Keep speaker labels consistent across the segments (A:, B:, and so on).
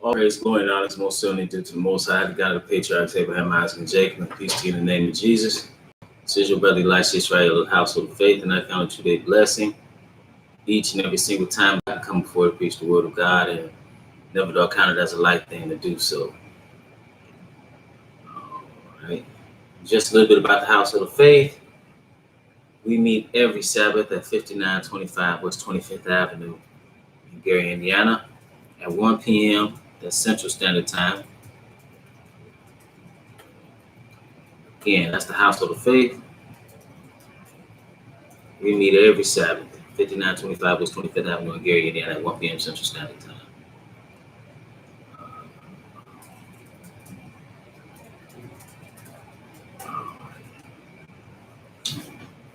A: All praise, glory, and honor is most certainly due to the Most High, the God of the patriarchs Abraham, Isaac, and Jacob. And peace to you in the name of Jesus. This is your brother Elisha Israel, household of faith, and I count today blessing each and every single time I come before to preach the word of God, and never do I count it as a light thing to do so. All right. Just a little bit about the household of faith. We meet every Sabbath at 5925 West 25th Avenue in Gary, Indiana, at 1 p.m. That's Central Standard Time. Again, that's the household of faith. We meet every Sabbath, 5925 West 25th Avenue in Gary, Indiana, at 1 p.m. Central Standard Time.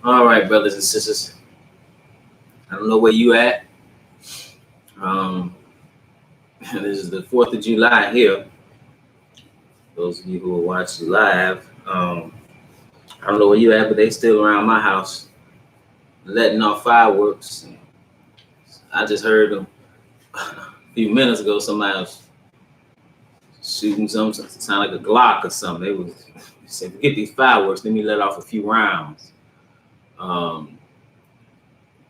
A: All right, brothers and sisters. I don't know where you at. This is the 4th of July here. Those of you who are watching live, I don't know where you at, but they still around my house letting off fireworks. I just heard them a few minutes ago. Somebody was shooting something, sound like a Glock or something. They said, "Forget these fireworks. Let me let off a few rounds." Around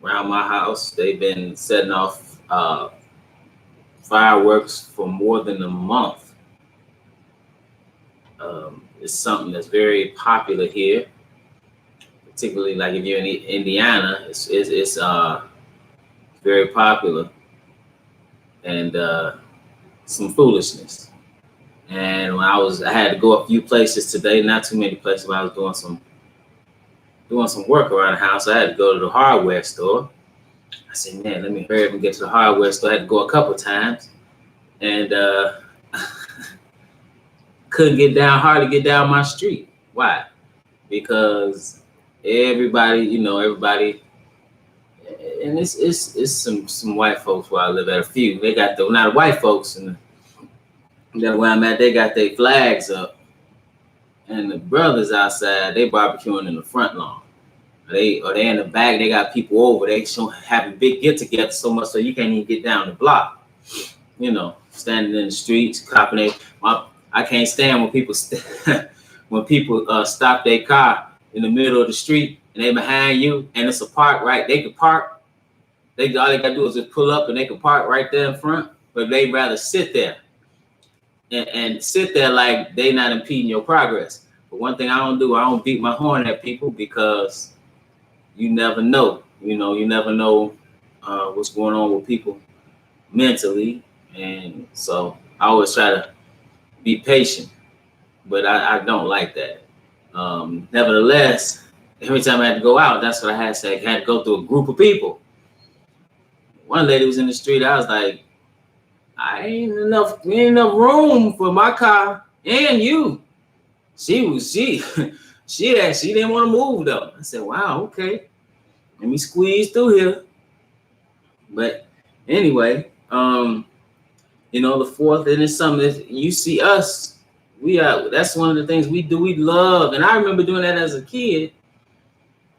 A: my house, they've been setting off fireworks for more than a month. It's something that's very popular here, particularly like if you're in Indiana. It's very popular, and some foolishness. And when I had to go a few places today, not too many places, but I was doing some work around the house. I had to go to the hardware store. I said, man, let me hurry up and get to the hardware store. I had to go a couple times, and hardly get down my street. Why? Because everybody, and it's some white folks where I live at. A few, they got not white folks, and where I'm at, they got their flags up, and the brothers outside, they barbecuing in the front lawn. They in the back, they got people over. They have a big get together so much so you can't even get down the block. Standing in the streets, copping it. I can't stand when people stop their car in the middle of the street and they behind you and it's a park, right? They could park. All they gotta do is just pull up and they can park right there in front, but they'd rather sit there and sit there like they not impeding your progress. But one thing I don't do, I don't beat my horn at people, because you never know. You never know what's going on with people mentally, and so I always try to be patient, but I don't like that. Nevertheless, every time I had to go out, that's what I had to say. I had to go through a group of people. One lady was in the street. I was like, ain't enough room for my car and you. She didn't want to move though. I said, wow, okay. Let me squeeze through here. But anyway, the 4th, and it's something that you see us. That's one of the things we do. We love, and I remember doing that as a kid,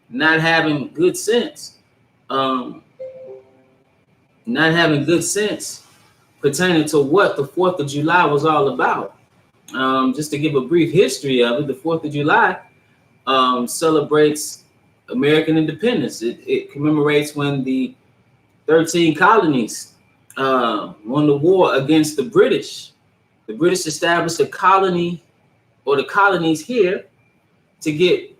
A: not having good sense. Pertaining to what the 4th of July was all about. Just to give a brief history of it, the 4th of July celebrates American independence. It commemorates when the 13 colonies won the war against the British. The British established a colony, or the colonies here, to get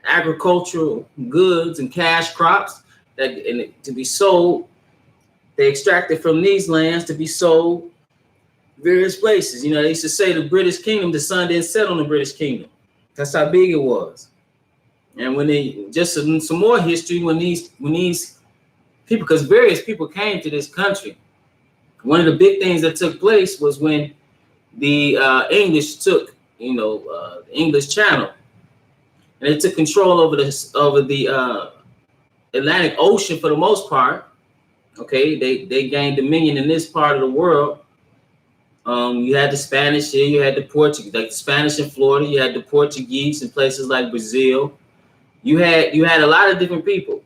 A: agricultural goods and cash crops to be sold. They extracted from these lands to be sold various places. They used to say the British kingdom, the sun didn't set on the British kingdom. That's how big it was. And when some more history, when these people, because various people came to this country, one of the big things that took place was when the English took, the English Channel, and they took control over the Atlantic Ocean for the most part. Okay, they gained dominion in this part of the world. You had the Spanish here, you had the Portuguese, like the Spanish in Florida, you had the Portuguese in places like Brazil. You had a lot of different people,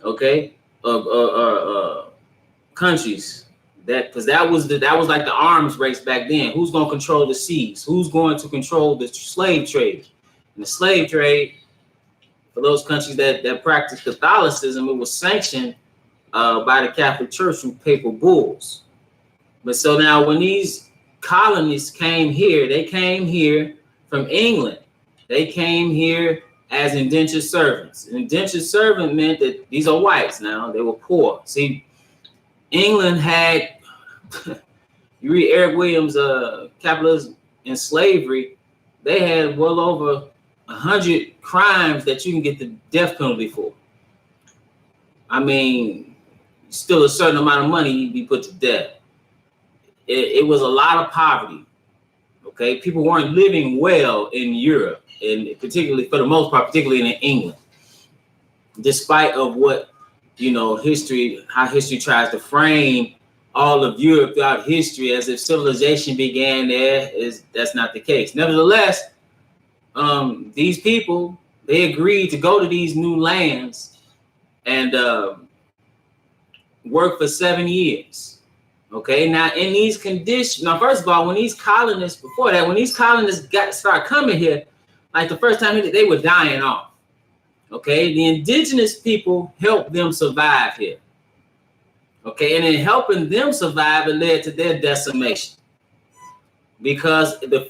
A: okay, countries. Because that was like the arms race back then. Who's going to control the seas? Who's going to control the slave trade? And the slave trade, for those countries that practice Catholicism, it was sanctioned by the Catholic Church through papal bulls. But so now when these colonists came here, they came here from England. They came here as indentured servants. An indentured servant meant that these are whites now. They were poor. See, England had, you read Eric Williams' Capitalism and Slavery, they had well over 100 crimes that you can get the death penalty for. I mean, still a certain amount of money you'd be put to death. It was a lot of poverty. Okay, people weren't living well in Europe, and particularly for the most part, particularly in England, despite of what, you know, how history tries to frame all of Europe throughout history as if civilization began there. That's not the case. Nevertheless, these people, they agreed to go to these new lands and work for 7 years. Okay, now in these conditions, now first of all, when these colonists start coming here, like the first time they were dying off. Okay, the indigenous people helped them survive here. Okay, and in helping them survive, it led to their decimation. Because the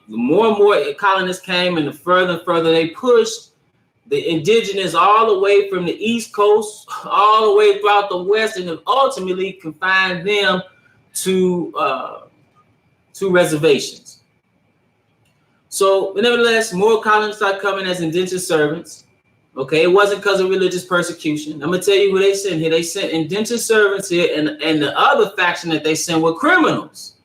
A: more and more colonists came, and the further they pushed the indigenous all the way from the East Coast, all the way throughout the West, and ultimately confined them to reservations. So, nevertheless, more colonists started coming as indentured servants. Okay, it wasn't because of religious persecution. I'm gonna tell you who they sent here. They sent indentured servants here, and the other faction that they sent were criminals.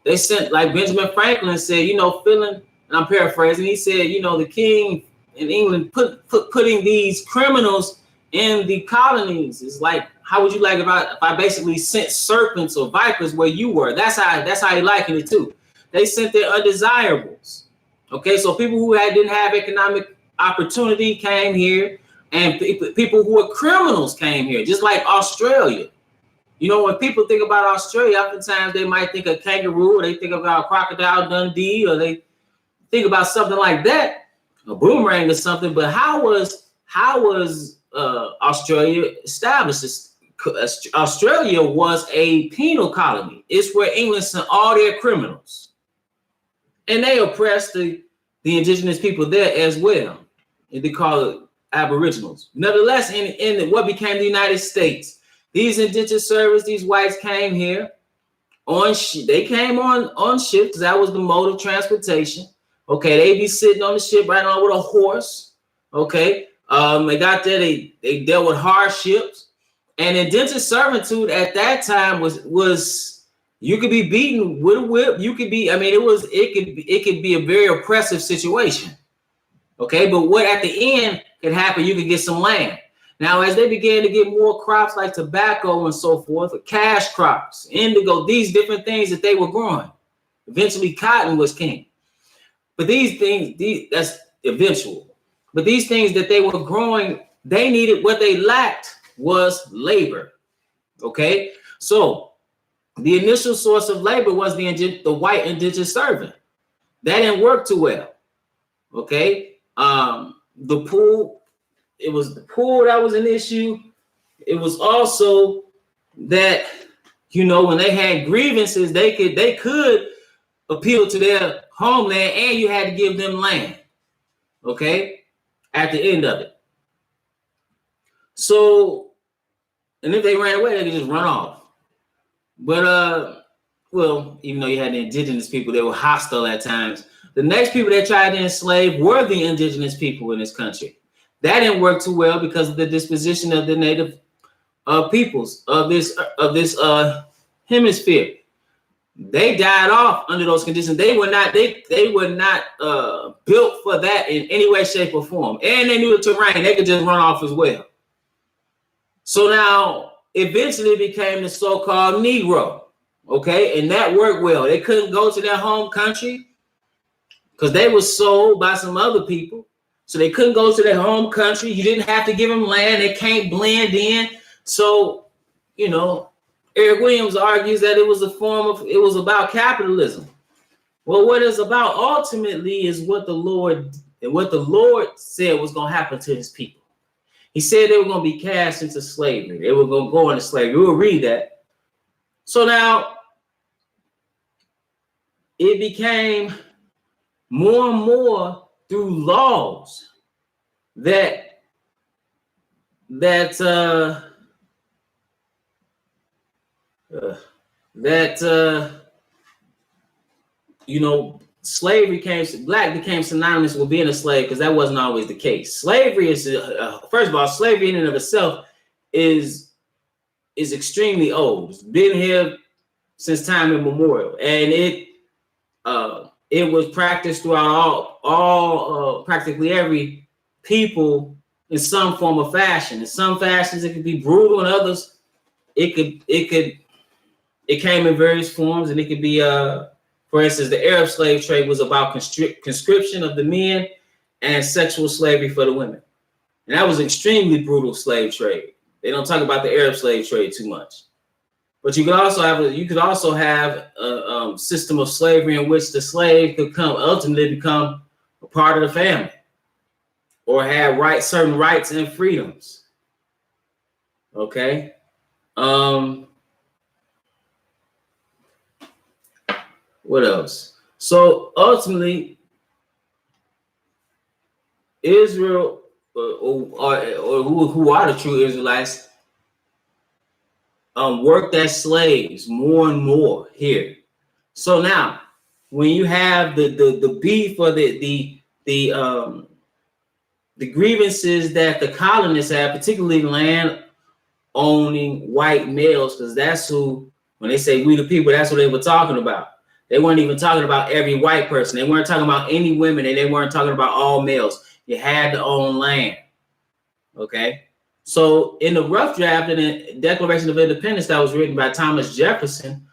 A: They sent, like Benjamin Franklin said, you know, and I'm paraphrasing, he said, you know, the king in England putting these criminals in the colonies is like, how would you like if I basically sent serpents or vipers where you were? That's how he likened it too. They sent their undesirables. Okay, so people who didn't have economic opportunity came here, and people who were criminals came here, just like Australia. You know, when people think about Australia, oftentimes they might think of kangaroo, or they think about Crocodile Dundee, or they think about something like that, a boomerang or something. But how was Australia established? Australia was a penal colony. It's where England sent all their criminals, and they oppressed the indigenous people there as well. And they call it aboriginals. Nevertheless, in what became the United States, these indentured servants, these whites came here they came on ships, because that was the mode of transportation. Okay, they be sitting on the ship right on with a horse. Okay, they got there, they dealt with hardships, and indentured servitude at that time was you could be beaten with a whip. You could be, it could be a very oppressive situation. Okay, but what at the end could happen, you could get some land. Now, as they began to get more crops like tobacco and so forth, cash crops, indigo, these different things that they were growing, eventually cotton was king. But these things, that's eventual. But these things that they were growing, they needed, what they lacked was labor. Okay, so the initial source of labor was the white indentured servant. That didn't work too well. Okay, the pool, it was the pool that was an issue. It was also that, you know, when they had grievances, they could appeal to their homeland, and you had to give them land. Okay, at the end of it. So, and if they ran away, they could just run off. But well, even though you had the indigenous people, they were hostile at times. The next people that tried to enslave were the indigenous people in this country. That didn't work too well because of the disposition of the native peoples of this hemisphere. They died off under those conditions. They were not built for that in any way, shape, or form. And they knew the terrain; they could just run off as well. So now, eventually, it became the so-called Negro. Okay, and that worked well. They couldn't go to their home country because they were sold by some other people. So they couldn't go to their home country. You didn't have to give them land. They can't blend in. So, you know, Eric Williams argues that it was about capitalism. Well, what it's about ultimately is what the Lord said was going to happen to his people. He said they were going to be cast into slavery. They were going to go into slavery. We'll read that. So now it became more and more through laws that you know, black became synonymous with being a slave, because that wasn't always the case. Slavery is first of all, slavery in and of itself is extremely old. It's been here since time immemorial, and it was practiced throughout all practically every people in some form of fashion. In some fashions, it could be brutal, and others, it came in various forms, and it could be, for instance, the Arab slave trade was about conscription of the men and sexual slavery for the women, and that was an extremely brutal slave trade. They don't talk about the Arab slave trade too much. But you could also have a system of slavery in which the slave could ultimately become a part of the family, or have certain rights and freedoms. Okay. What else? So ultimately, Israel, or who are the true Israelites, worked as slaves more and more here. So now, when you have the beef or the grievances that the colonists had, particularly land owning white males, because that's who, when they say we the people, that's what they were talking about. They weren't even talking about every white person. They weren't talking about any women, and they weren't talking about all males. You had to own land. Okay. So in the rough draft in the Declaration of Independence that was written by Thomas Jefferson,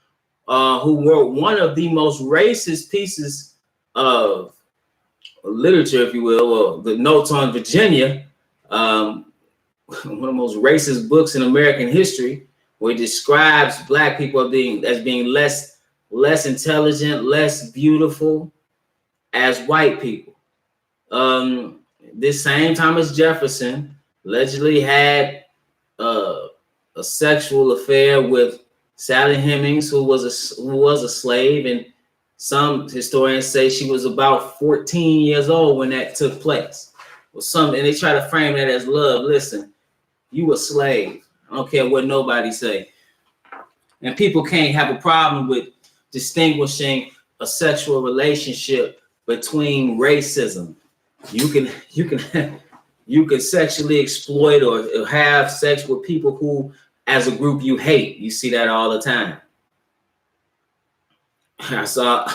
A: who wrote one of the most racist pieces of literature, if you will, or the Notes on Virginia, one of the most racist books in American history, where it describes black people as being less intelligent, less beautiful as white people. This same Thomas Jefferson allegedly had a sexual affair with Sally Hemings, who was a slave, and some historians say she was about 14 years old when that took place. And they try to frame that as love. Listen, you a slave. I don't care what nobody say. And people can't have a problem with distinguishing a sexual relationship between racism. You can sexually exploit or have sex with people who, as a group, you hate. You see that all the time. I saw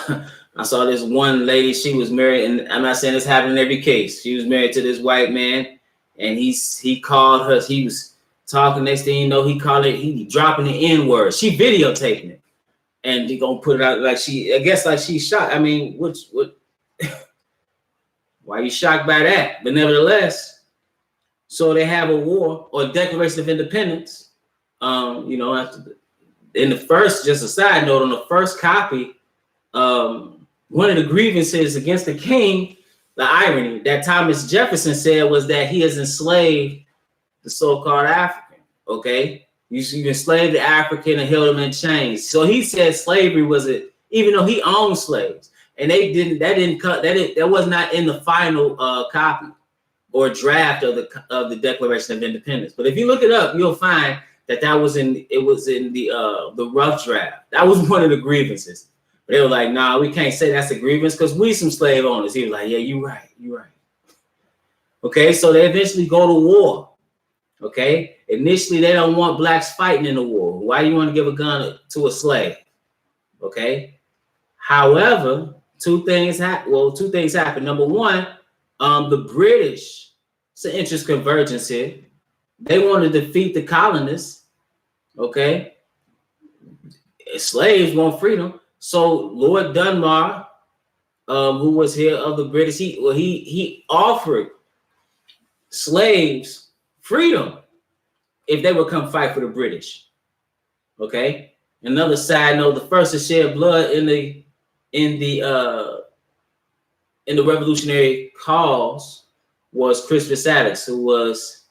A: this one lady. She was married, and I'm not saying this happened in every case. She was married to this white man, and he called her. He was talking. Next thing you know, he dropping the N-word. She videotaping it, and he gonna put it out like she's shocked. I mean, what? Why are you shocked by that? But nevertheless, so they have a war or Declaration of Independence. In the first, just a side note, on the first copy, one of the grievances against the king, the irony that Thomas Jefferson said was that he has enslaved the so-called African. Okay, you enslaved the African and held him in chains. So he said slavery was it, even though he owned slaves. And that was not in the final copy or draft of the Declaration of Independence. But if you look it up, you'll find that was in the rough draft. That was one of the grievances. But they were like, nah, we can't say that's a grievance because we some slave owners. He was like, yeah, you're right. Okay, so they eventually go to war. Okay, initially they don't want blacks fighting in the war. Why do you want to give a gun to a slave? Okay, however, two things happen. Number one, the British, it's an interest convergence here. They want to defeat the colonists. Okay, slaves want freedom. So Lord Dunmore, who was here of the British, he offered slaves freedom if they would come fight for the British. Okay. Another side note: the first to shed blood in the revolutionary cause was Crispus Attucks, who was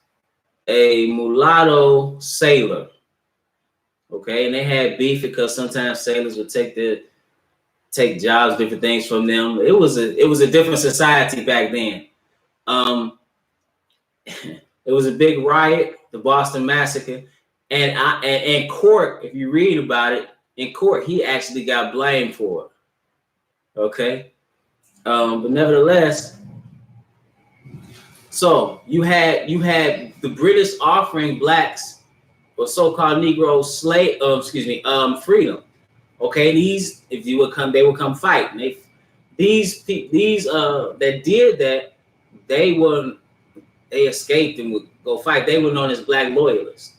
A: a mulatto sailor. Okay, and they had beef because sometimes sailors would take jobs, different things from them. It was a different society back then. It was a big riot, the Boston Massacre, and in court, if you read about it, in court, he actually got blamed for it. Okay, but nevertheless, so you had the British offering blacks or so-called Negro freedom. Okay, these, if you would come, they would come fight. And these that did that, they escaped and would go fight. They were known as black loyalists.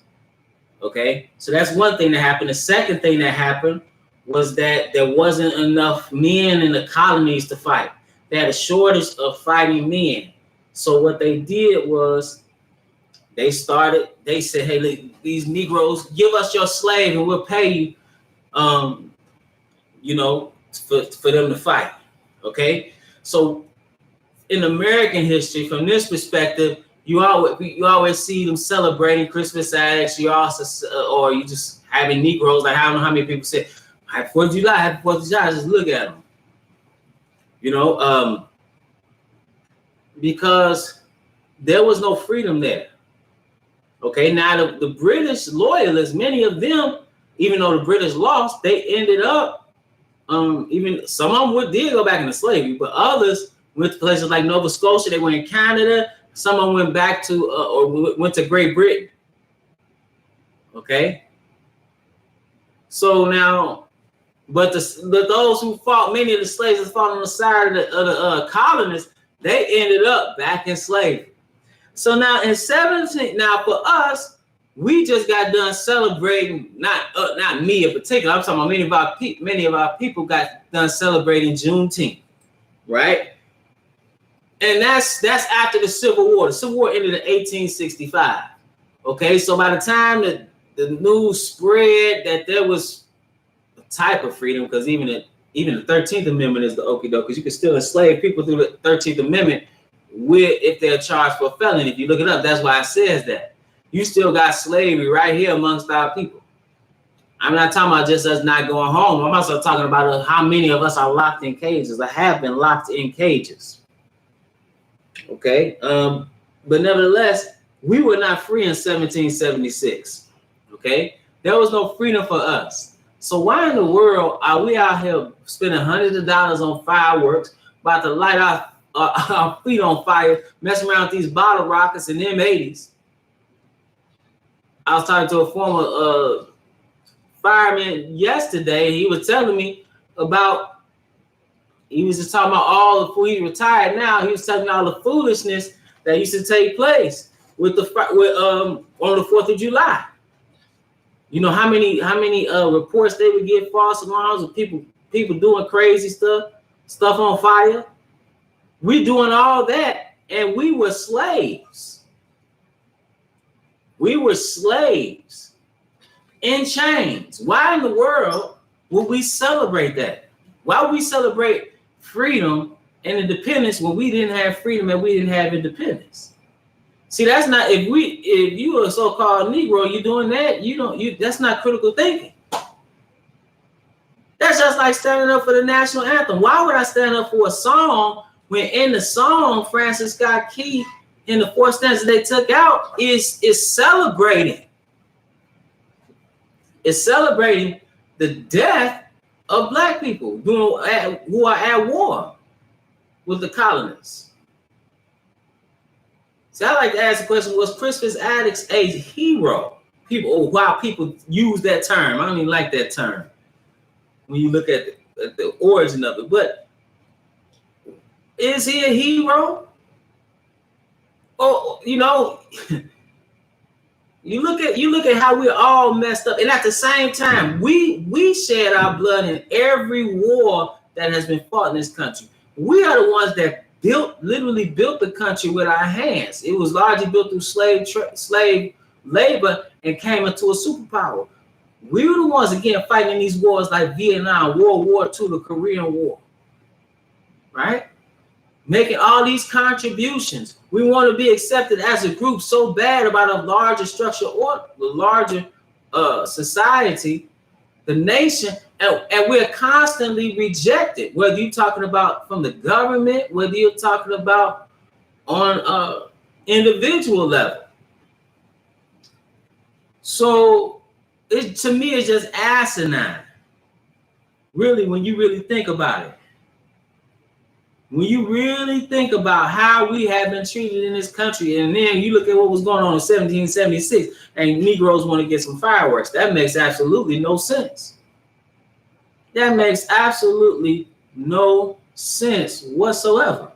A: Okay, so that's one thing that happened. The second thing that happened was that there wasn't enough men in the colonies to fight. They had a shortage of fighting men. So what they did was they said, hey, these Negroes, give us your slave and we'll pay you, for them to fight. Okay, so in American history, from this perspective, you always see them celebrating Christmas Attucks. You also, or you just having Negroes, like I don't know how many people say, Happy 4th of July, Happy 4th of July. Just look at them. Because there was no freedom there. Okay, now the British loyalists, many of them, even though the British lost, they ended up, even some of them did go back into slavery, but others went to places like Nova Scotia. They went in Canada. Some of them went back to or went to Great Britain. Okay. So now, but those who fought, many of the slaves that fought on the side of the colonists, they ended up back in slavery. So now in 17, now for us, we just got done celebrating, not me in particular. I'm talking about many of our people got done celebrating Juneteenth, right? And that's after the Civil War. The Civil War ended in 1865. Okay, so by the time that the news spread that there was a type of freedom, because even the 13th Amendment is the okie doke, because you can still enslave people through the 13th Amendment if they're charged for a felony. If you look it up, that's why it says that. You still got slavery right here amongst our people. I'm not talking about just us not going home. I'm also talking about how many of us are locked in cages or have been locked in cages. Okay, but nevertheless, we were not free in 1776. Okay, there was no freedom for us. So why in the world are we out here spending hundreds of dollars on fireworks, about to light our feet on fire, messing around with these bottle rockets and M80s? I was talking to a former fireman yesterday. He was telling me about. He was just talking about all the he retired now. He was telling me all the foolishness that used to take place on the 4th of July. You know how many reports they would get, false alarms of people doing crazy stuff on fire. We're doing all that, and we were slaves. We were slaves in chains. Why in the world would we celebrate that? Why would we celebrate freedom and independence when we didn't have freedom and we didn't have independence? See, that's not, if you are a so-called Negro, you're doing that, that's not critical thinking. That's just like standing up for the national anthem. Why would I stand up for a song when in the song Francis Scott Key in the 4 stanzas they took out is celebrating? It's celebrating the death of black people who are at war with the colonists. So I like to ask the question: was Crispus Attucks a hero? Why people use that term? I don't even like that term when you look at the origin of it. But is he a hero? Oh, you look at how we're all messed up, and at the same time, we shed our blood in every war that has been fought in this country. We are the ones literally built the country with our hands. It was largely built through slave labor and came into a superpower. We were the ones, again, fighting these wars like Vietnam, World War II, the Korean War, right? Making all these contributions. We want to be accepted as a group so bad about a larger structure or the larger society, the nation, and we're constantly rejected, whether you're talking about from the government, whether you're talking about on individual level. So to me, it's just asinine, really, when you really think about it. When you really think about how we have been treated in this country, and then you look at what was going on in 1776, and Negroes want to get some fireworks, that makes absolutely no sense. That makes absolutely no sense whatsoever.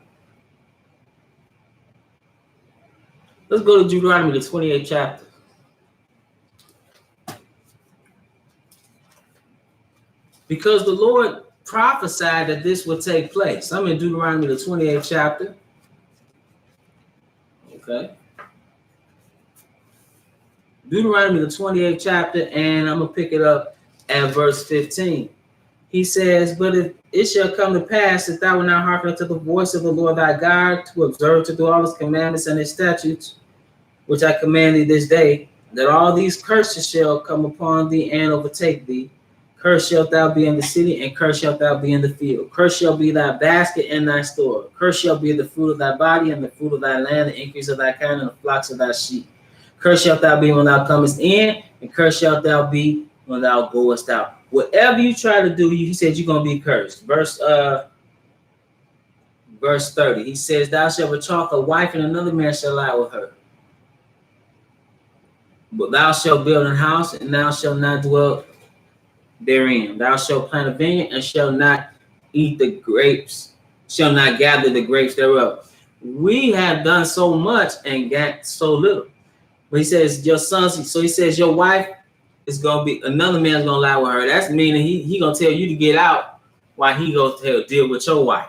A: Let's go to Deuteronomy, the 28th chapter. Because the Lord prophesied that this would take place. I'm in Deuteronomy, the 28th chapter. Okay. Deuteronomy, the 28th chapter, and I'm going to pick it up at verse 15. He says, but if it shall come to pass that thou wilt not hearken unto the voice of the Lord thy God, to observe to do all his commandments and his statutes, which I command thee this day, that all these curses shall come upon thee and overtake thee. Cursed shalt thou be in the city, and cursed shalt thou be in the field. Cursed shall be thy basket and thy store. Cursed shall be the fruit of thy body, and the fruit of thy land, the increase of thy kind, and the flocks of thy sheep. Cursed shalt thou be when thou comest in, and cursed shalt thou be when thou goest out. Whatever you try to do, he said you're going to be cursed. Verse 30, he says, thou shalt betroth a wife, and another man shall lie with her. But thou shalt build an house, and thou shalt not dwell therein. Thou shalt plant a vineyard, and shalt not eat the grapes, shall not gather the grapes thereof. We have done so much and got so little. But he says, your sons, so he says, your wife is going to be, another man's going to lie with her. That's meaning he going to tell you to get out while he goes to deal with your wife.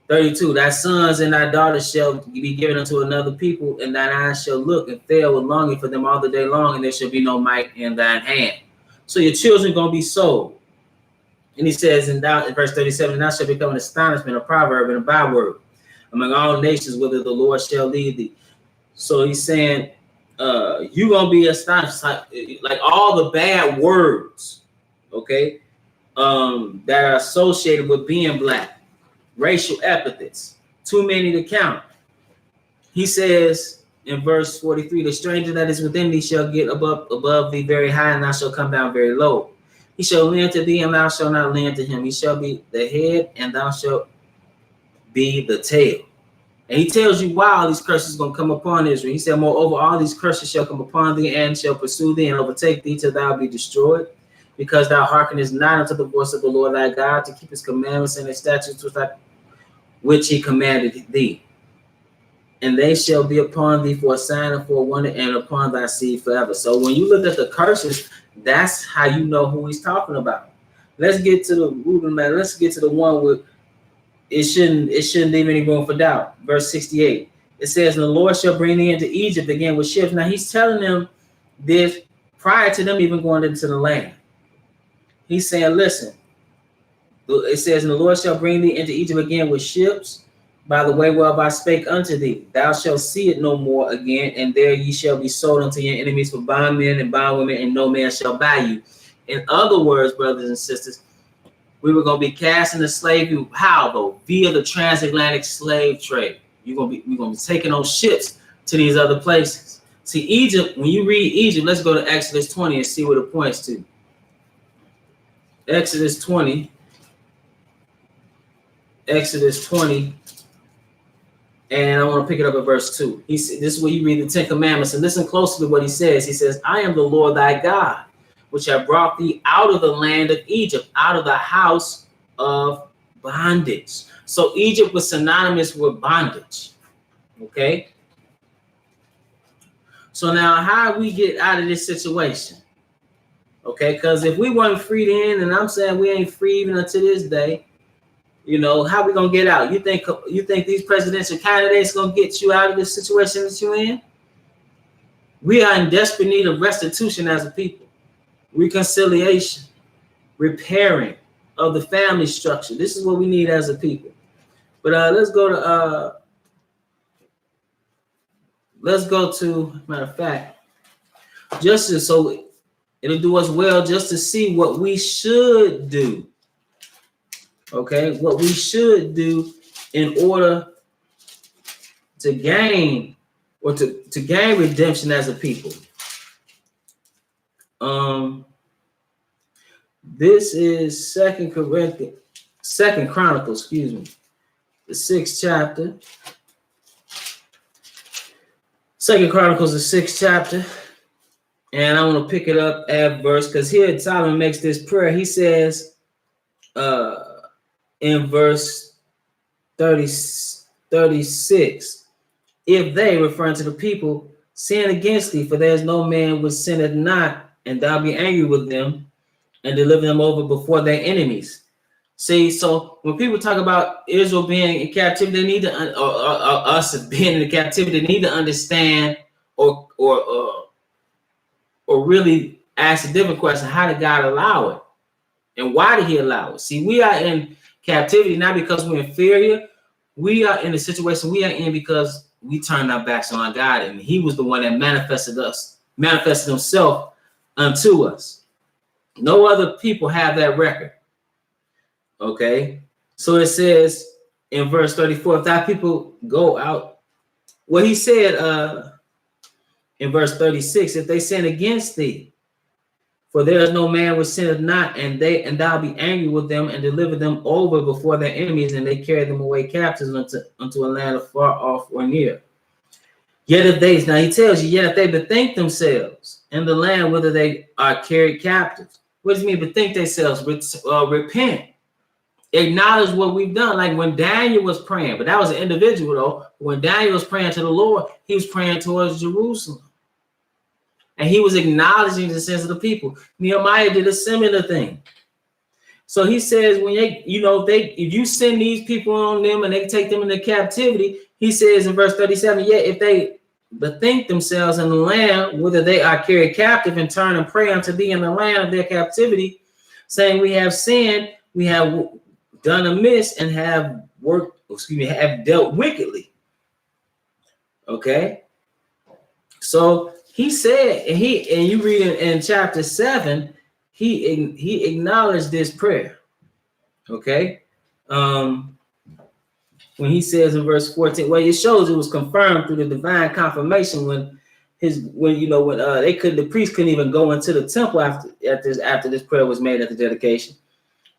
A: 32, thy sons and thy daughters shall be given unto another people, and thine eyes shall look and fail with longing for them all the day long, and there shall be no might in thine hand. So your children are going to be sold. And he says in verse 37, thou shalt become an astonishment, a proverb, and a byword among all nations, whither the Lord shall lead thee. So he's saying, you're going to be astonished, like all the bad words, okay, that are associated with being black, racial epithets, too many to count. He says in verse 43, the stranger that is within thee shall get above thee very high, and thou shalt come down very low. He shall lend to thee, and thou shalt not lend to him. He shall be the head, and thou shalt be the tail. And he tells you why all these curses are going to come upon Israel. He said, moreover, all these curses shall come upon thee, and shall pursue thee, and overtake thee till thou be destroyed, because thou hearkenest not unto the voice of the Lord thy God, to keep his commandments and his statutes which he commanded thee. And they shall be upon thee for a sign and for a wonder, and upon thy seed forever. So when you look at the curses, that's how you know who he's talking about. Let's get to the root of the matter. Let's get to the one with it shouldn't leave any room for doubt. Verse 68. It says, and the Lord shall bring thee into Egypt again with ships. Now he's telling them this prior to them even going into the land. He's saying, listen, it says, and the Lord shall bring thee into Egypt again with ships, by the way whereof I spake unto thee. Thou shalt see it no more again, and there ye shall be sold unto your enemies for bondmen and bondwomen, and no man shall buy you. In other words, brothers and sisters, we were going to be cast into slavery. How though? Via the transatlantic slave trade. We're going to be taking those ships to these other places. See, Egypt, when you read Egypt, let's go to Exodus 20 and see what it points to. Exodus 20. And I want to pick it up at verse 2. This is where you read the 10 Commandments, and listen closely to what he says. He says, I am the Lord thy God, which have brought thee out of the land of Egypt, out of the house of bondage. So Egypt was synonymous with bondage. Okay? So now how do we get out of this situation? Okay, because if we weren't freed in, and I'm saying we ain't free even until this day, You know, how we gonna get out? You think these presidential candidates gonna get you out of this situation that you're in? We are in desperate need of restitution as a people, reconciliation, repairing of the family structure. This is what we need as a people. But let's go to matter of fact, justice. So it'll do us well just to see what we should do. Okay, what we should do in order to gain or to gain redemption as a people. This is Second Chronicles, the 6th chapter. Second Chronicles, the 6th chapter. And I want to pick it up at verse, because here Solomon makes this prayer. He says in verse 36, if they, referring to the people, sin against thee, for there is no man which sinneth not, and thou be angry with them, and deliver them over before their enemies. See, so when people talk about Israel being in captivity, they need to, us being in captivity, they need to understand or really ask a different question: how did God allow it, and why did He allow it? See, we are in captivity not because we're inferior. We are in the situation we are in because we turned our backs on our God, and He was the one that manifested Himself unto us. No other people have that record. Okay, so it says in verse 34, if thy people go out, well, he said in verse 36, if they sin against thee, for there is no man which sinneth not, and thou be angry with them, and deliver them over before their enemies, and they carry them away captives unto a land of far off or near. Yet if they, now he tells you, yet if they bethink themselves in the land whither they are carried captives. What does it mean bethink themselves? Repent. Acknowledge what we've done. Like when Daniel was praying, but that was an individual though. When Daniel was praying to the Lord, he was praying towards Jerusalem. And he was acknowledging the sins of the people. Nehemiah did a similar thing. So he says, when if you send these people on them and they take them into captivity, he says in verse 37, yet if they bethink themselves in the land, whether they are carried captive, and turn and pray unto thee in the land of their captivity, saying, we have sinned, we have done amiss, and have dealt wickedly. Okay. So he said, and you read in chapter 7, he acknowledged this prayer. Okay. When he says in verse 14, well, it shows it was confirmed through the divine confirmation when the priest couldn't even go into the temple after this prayer was made at the dedication.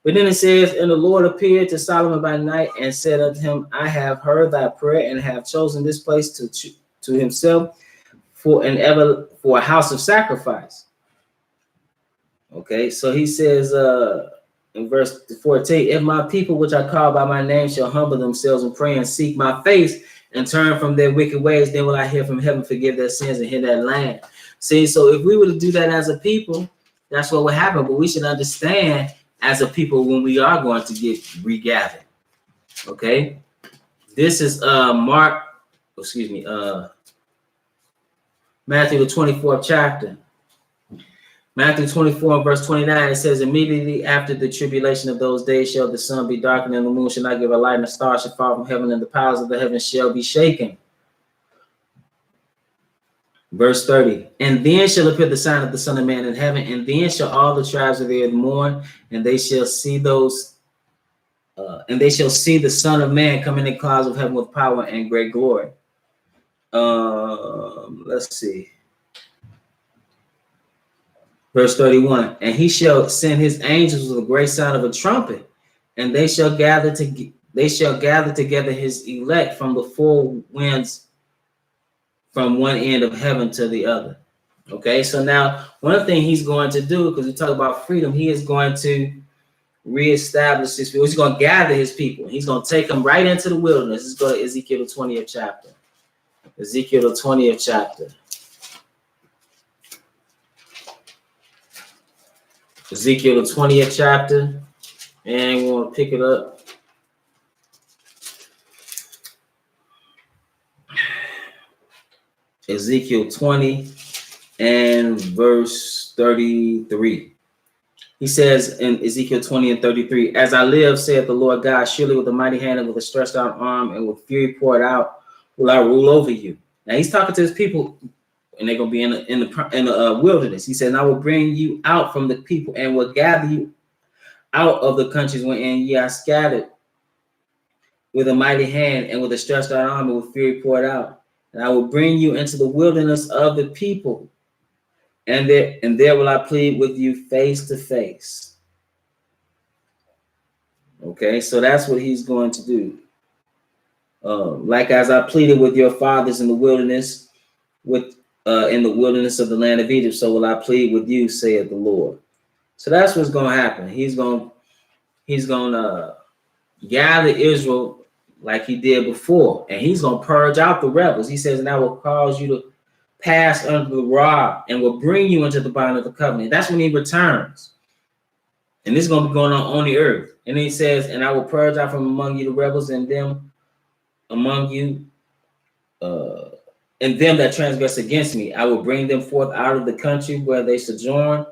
A: But then it says, and the Lord appeared to Solomon by night and said unto him, I have heard thy prayer and have chosen this place to himself for a house of sacrifice. Okay, so he says in verse 14, if my people which I call by my name shall humble themselves and pray and seek my face and turn from their wicked ways, then will I hear from heaven, forgive their sins, and heal that land. See, so if we were to do that as a people, that's what would happen. But we should understand as a people when we are going to get regathered. Okay, this is Matthew the 24th chapter. Matthew 24 verse 29, it says, immediately after the tribulation of those days shall the sun be darkened, and the moon shall not give a light, and the stars shall fall from heaven, and the powers of the heavens shall be shaken. Verse 30, and then shall appear the sign of the Son of Man in heaven, and then shall all the tribes of the earth mourn, and they shall see the Son of Man coming in clouds of heaven with power and great glory. Let's see. Verse 31, and he shall send his angels with a great sound of a trumpet, and they shall gather together his elect from the four winds, from one end of heaven to the other. Okay, so now one thing he's going to do, because we talk about freedom, he is going to reestablish his people. He's going to gather his people. He's going to take them right into the wilderness. Let's go to Ezekiel the 20th chapter. Ezekiel the 20th chapter. Ezekiel the 20th chapter, and we want to pick it up Ezekiel 20 and verse 33. He says in Ezekiel 20 and 33, as I live, saith the Lord God, surely with a mighty hand and with a stretched out arm and with fury poured out will I rule over you. Now he's talking to his people, and they're going to be in the wilderness. He said, and I will bring you out from the people and will gather you out of the countries wherein ye are scattered with a mighty hand and with a stretched out arm and with fury poured out. And I will bring you into the wilderness of the people. And there will I plead with you face to face. Okay, so that's what he's going to do. Like as I pleaded with your fathers in the wilderness, in the wilderness of the land of Egypt, so will I plead with you, saith the Lord. So that's what's going to happen. He's going to gather Israel like he did before, and he's going to purge out the rebels. He says, and I will cause you to pass under the rod and will bring you into the bond of the covenant. That's when he returns. And this is going to be going on the earth. And he says, and I will purge out from among you the rebels and them among you, and them that transgress against me. I will bring them forth out of the country where they sojourn,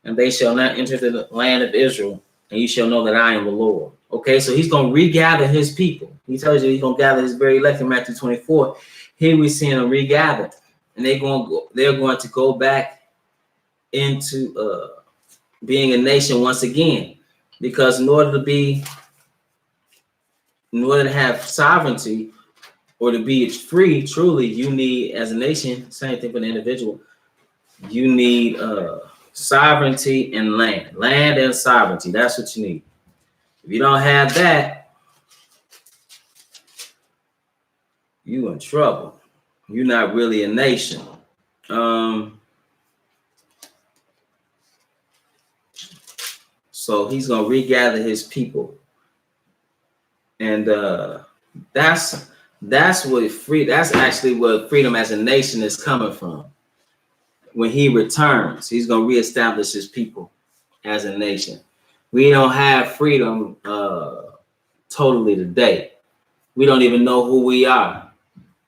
A: and they shall not enter the land of Israel. And you shall know that I am the Lord. Okay, so he's going to regather his people. He tells you he's going to gather his very elect in Matthew 24. Here we're seeing them regather. And they're going to go back into being a nation once again, because in order to have sovereignty or to be free, truly, you need, as a nation, same thing for the individual, you need sovereignty and land and sovereignty. That's what you need. If you don't have that, you're in trouble. You're not really a nation. So he's going to regather his people. And that's actually what freedom as a nation is coming from. When he returns, he's going to reestablish his people as a nation. We don't have freedom totally today. We don't even know who we are.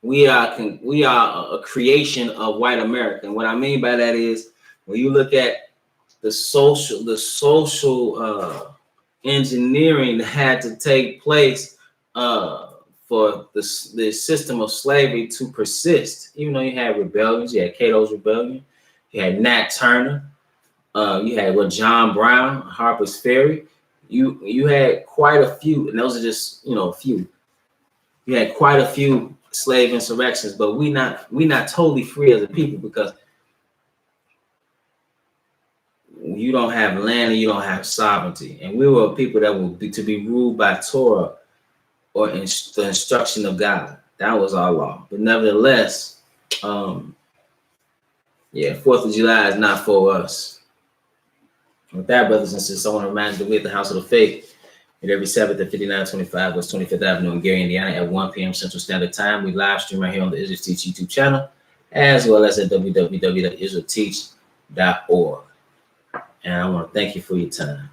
A: We are a creation of white America. And what I mean by that is, when you look at the social engineering that had to take place for the system of slavery to persist. Even though you had rebellions, you had Cato's Rebellion, you had Nat Turner, you had John Brown, Harper's Ferry. You had quite a few, and those are just a few. You had quite a few slave insurrections, but we not totally free as a people, because you don't have land and you don't have sovereignty. And we were a people that were to be ruled by Torah, or the instruction of God. That was our law. But nevertheless, 4th of July is not for us. With that, brothers and sisters, I want to remind you that we at the House of the Faith and every Sabbath at 5925 West 25th Avenue in Gary, Indiana at 1 p.m. Central Standard Time. We live stream right here on the Israel Teach YouTube channel, as well as at www.israelteach.org. And I want to thank you for your time.